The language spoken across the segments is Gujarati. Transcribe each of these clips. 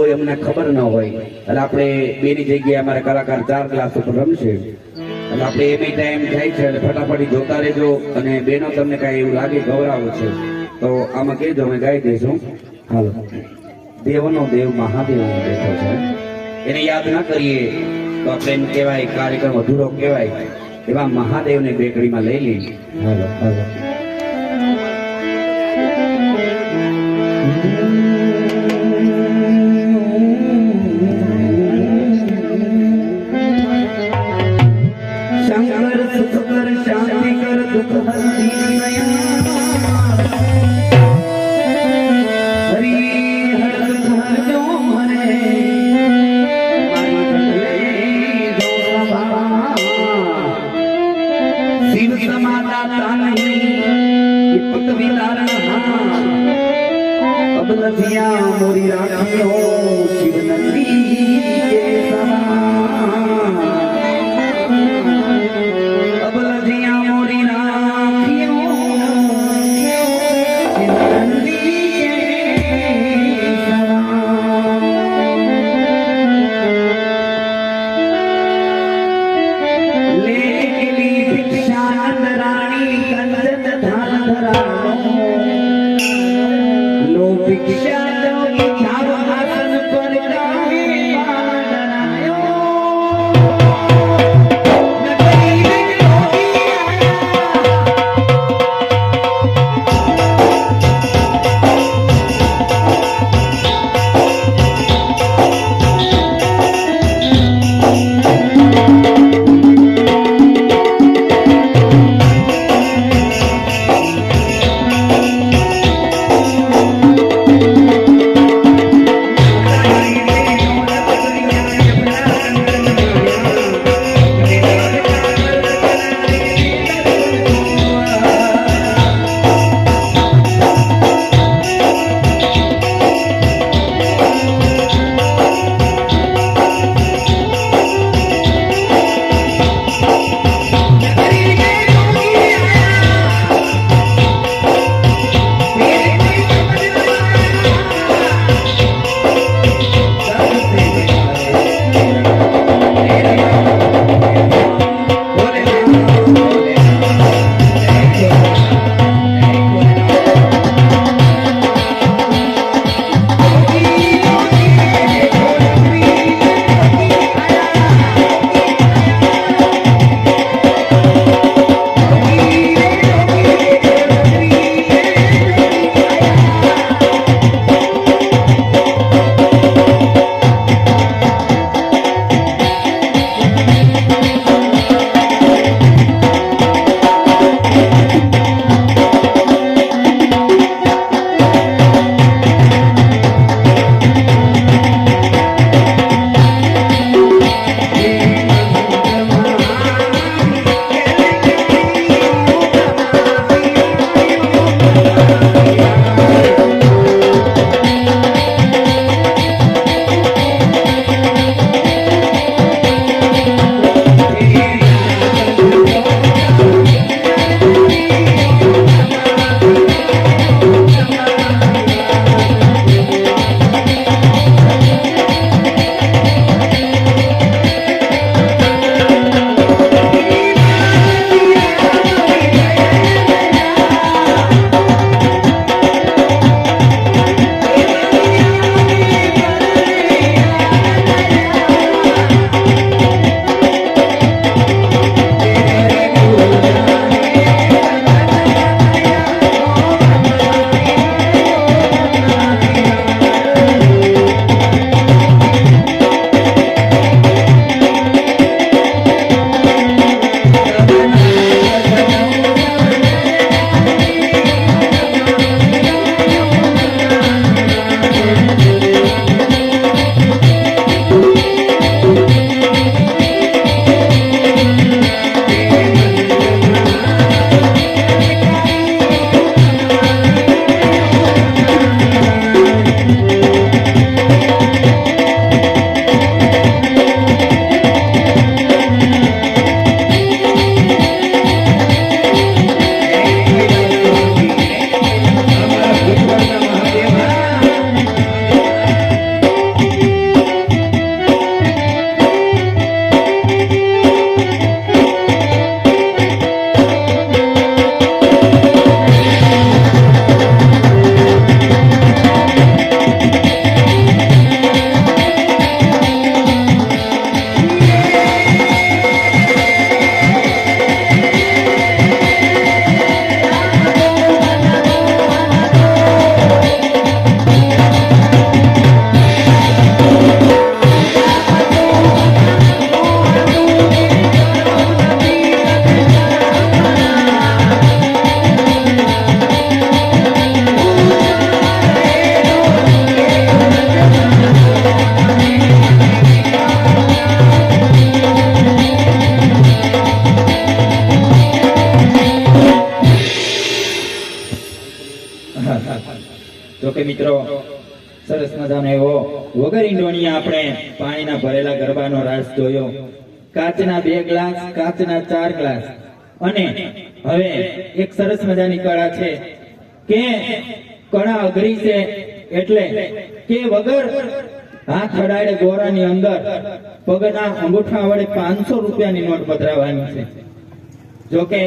હોય અમને ખબર ન હોય એટલે આપણે બેની જગ્યાએ અમારા કલાકાર 4 ક્લાસ ઉપર રમશે એટલે આપણે એની ટાઈમ થાય છે એટલે ફટાફટ જોતા રહેજો અને બેનો તમને કાંઈ એવું લાગે ગૌરાવો છે તો આમાં કહેજો અમે ગાઈ દઈશું હાલો દેવનો દેવ મહાદેવ બેઠો છે એને યાદ ના કરીએ તો આપણે એમ કહેવાય કાર્યક્રમ અધૂરો કહેવાય એવા મહાદેવને બેકડીમાં લઈ લઈએ હાલો હાલો શંકર સુખ કર શાંતિ કર દુઃખ હરી શિવ સમાતા નહીં કે મિત્રો સરસ મજાનો એવો વગર ઈંડોણી આપણે પાણીના ભરેલા ગરબાનો રાસ જોયો. કાચના 2 ગ્લાસ, કાચના 4 ગ્લાસ. અને હવે એક સરસ મજાની કળા છે કે કળા અઘરી છે એટલે કે વગર હાથ અડાડે ગોરાની અંદર પગના અંગૂઠા વડે 500 રૂપિયાની નોટ પધરાવવાની છે. જોકે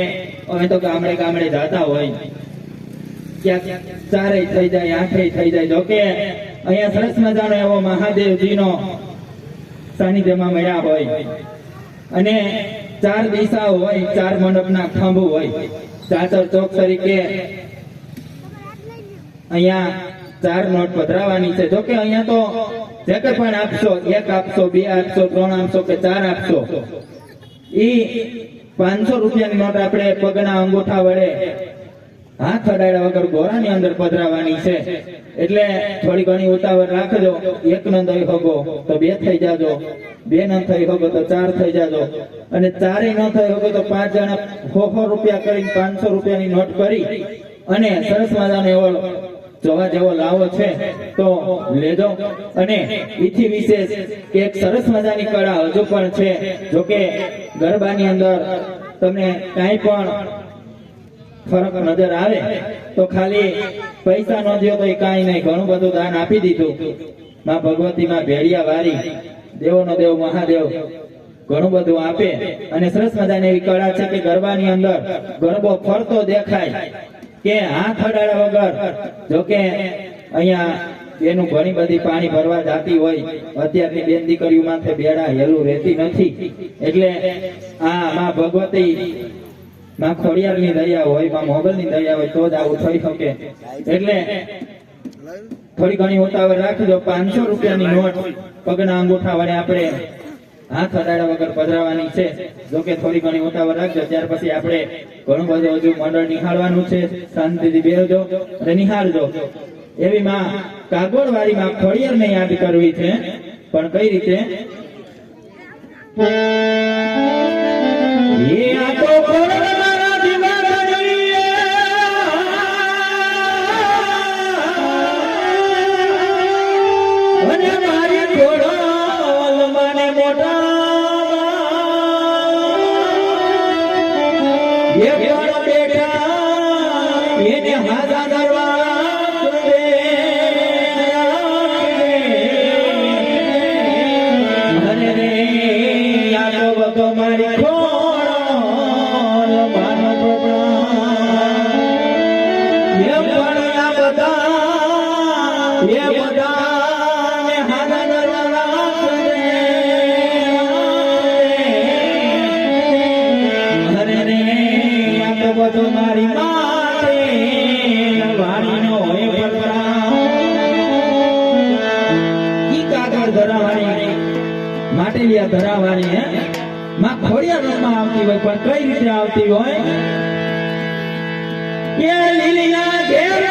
અમે તો ગામડે ગામડે જાતા હોય, ક્યાંક 4 થઈ જાય, 8 થઈ જાય. જોકે અહીંયા સરસ મજાનો એવો મહાદેવજીનો સાનિધ્યમાં મળ્યા હોય અને 4 દિશાઓ હોય, 4 મંડપના ખંભ હોય. ચાચર ચોક તરીકે અહીંયા 4 નોટ પધરાવવાની છે. જોકે અહીંયા તો જે કંઈ પણ આપશો, 1 આપશો, 2 આપશો, 3 આપશો કે 4 આપશો, ઈ 500 રૂપિયાની નોટ આપણે પગના અંગૂઠા વડે હાથ અડાડ્યા વગર ગોરાની અંદર પધરાવવાની છે. એટલે થોડી ઘણી ઉતાવળ રાખજો. 1 ન થઈ શકો તો 2 થઈ જાજો, 2 ન થઈ શકો તો 4 થઈ જાજો, અને 4 ન થઈ શકો તો 5 જણા 100 રૂપિયા કરીને 500 રૂપિયાની નોટ કરી અને સરસ મજાનો એવો જોવા જેવો લાવો છે તો લેજો. અને એથી વિશેષ કે એક સરસ મજાની કળા હજુ પણ છે. જોકે ગરબાની અંદર તમને કાંઈ પણ ફરક નજર આવે તો ખાલી પૈસા ન દો તો એ કાંઈ નહીં, ઘણું બધું દાન આપી દીધું. માં ભગવતી, માં ભેડિયા વારી, દેવોનો દેવ મહાદેવ ઘણું બધું આપે. અને સરસ મજાની એવી કળા છે કે ગરબાની અંદર ગરબો ફરતો દેખાય કે હાથ અડાડ્યા વગર. જોકે અહીંયા એનું ઘણી બધી પાણી ભરવા જાતી હોય. અત્યારની બેન દીકરીઓ માથે બેડા હેલું રહેતી નથી. એટલે આ માં ભગવતી, માં ખોડિયારની દયા હોય, માં મોગલની દયા હોય તો જ આવું થઈ શકે. એટલે થોડી ઘણી ઉતાવળ રાખજો. 500 રૂપિયાની નોટ પગના અંગૂઠા વડે આપણે હાથ અડાડ્યા વગર પધરાવવાની છે. જોકે થોડી ઘણી ઉતાવળ રાખજો. ત્યાર પછી આપણે ઘણું બધું હજુ મંડળ નિહાળવાનું છે. શાંતિથી બેસજો અને નિહાળજો. એવી માં કાગોળવાળી માં ખોડિયારને યાદ કરવી છે. પણ કઈ રીતે? મારી માતે વાણીનો હોય ઈ કાગળ ધરાવવાની, માટલિયા ધરાવવાની હે માં ખોડિયારમાં આવતી હોય. પણ કઈ રીતે આવતી હોય? કે લીલિયા ઘેર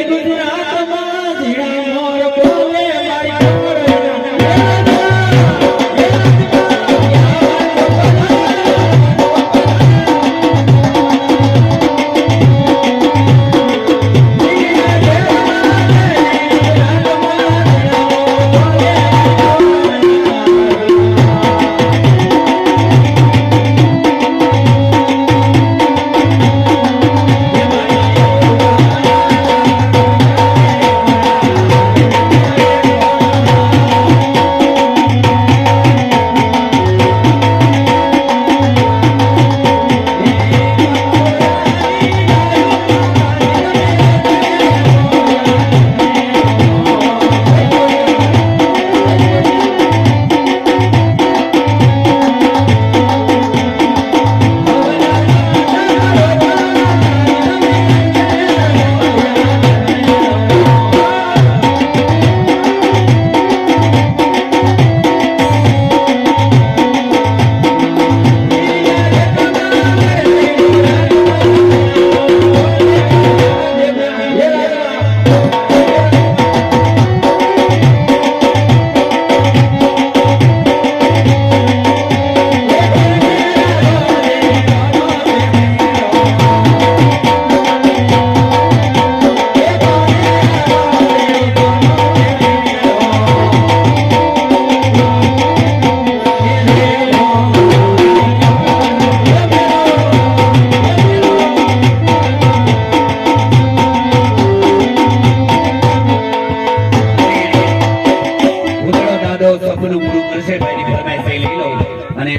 ગુજરાતમાં જીણા મોર બોલે મારી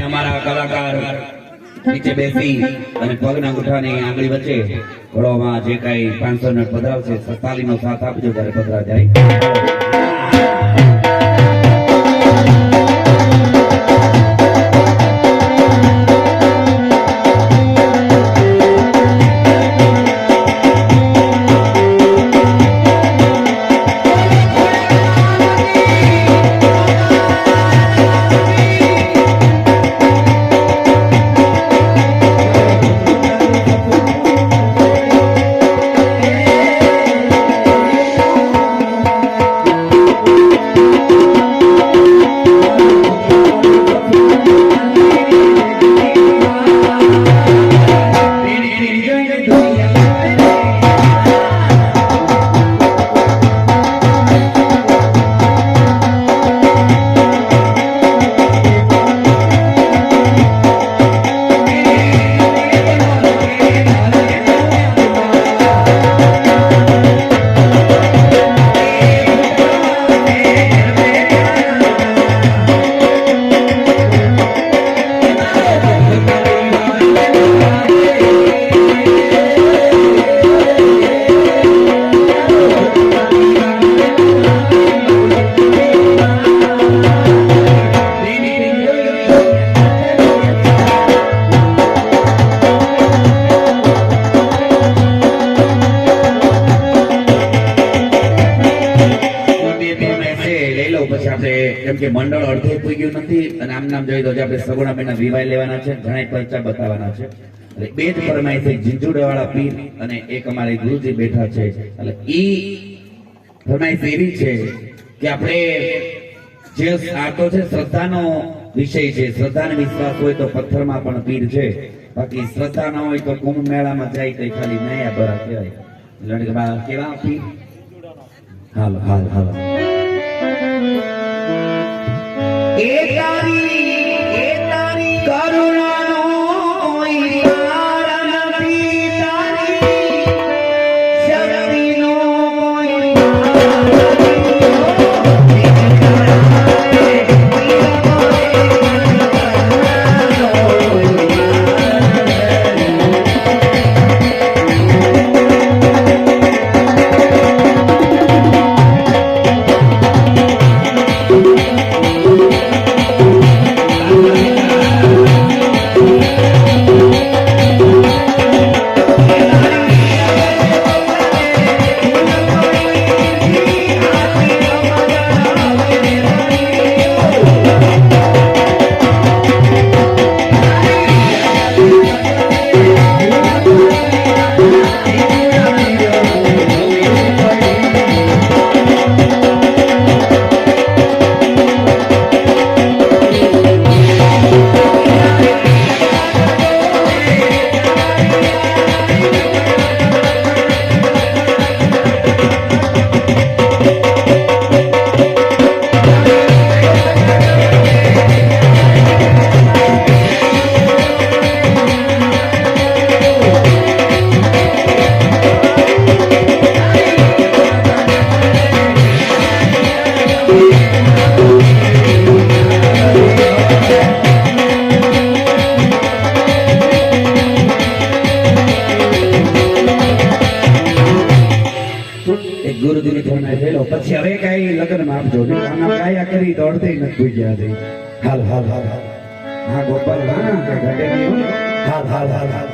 અમારા કલાકાર નીચે બેસી અને પગના અંગૂઠાની આંગળી વચ્ચે ઘોડોમાં જે કઈ 500 નોટ પધરાવશે તાલીનો સાથ આપજો ત્યારે પધરા જાય. કેમ કે મંડળ અડધે પૂગ્યું નથી અને આમ નામ જોઈ તો આપણે સગુણાબેનના વિવાહ લેવાના છે, ઘણા પરચા બતાવવાના છે. એટલે બે જ ફરમાઈ છે, ઝીંઝુડાવાળા પીર અને એક અમારે ગુરુજી બેઠા છે. એટલે ઈ ફરમાઈશ એવી છે કે આપણે જે આ તો છે શ્રદ્ધાનો વિષય છે, શ્રદ્ધાને વિશ્વાસ હોય તો પથ્થરમાં પણ પીર છે, બાકી શ્રદ્ધા ન હોય તો કુંભ મેળામાં જાય તો ખાલી નયા બરા કહેવાય. એટલે કેવા પીર હાલો હાલ હાલો એ તારી કરુણાનો ઈશાર નથી, તારી શક્તિનો કોઈ ગુરુજીની ફરમાઈશ લેલો. પછી હવે કઈ લગ્નમાં આપજો ને આના કાયા કરી તો અડધે નથી ભૂગ્યા દે. હાલ હાલ હાલ હા ગોપાલ હા ઘટે નહીં હાલ હાલ હાલ હાલ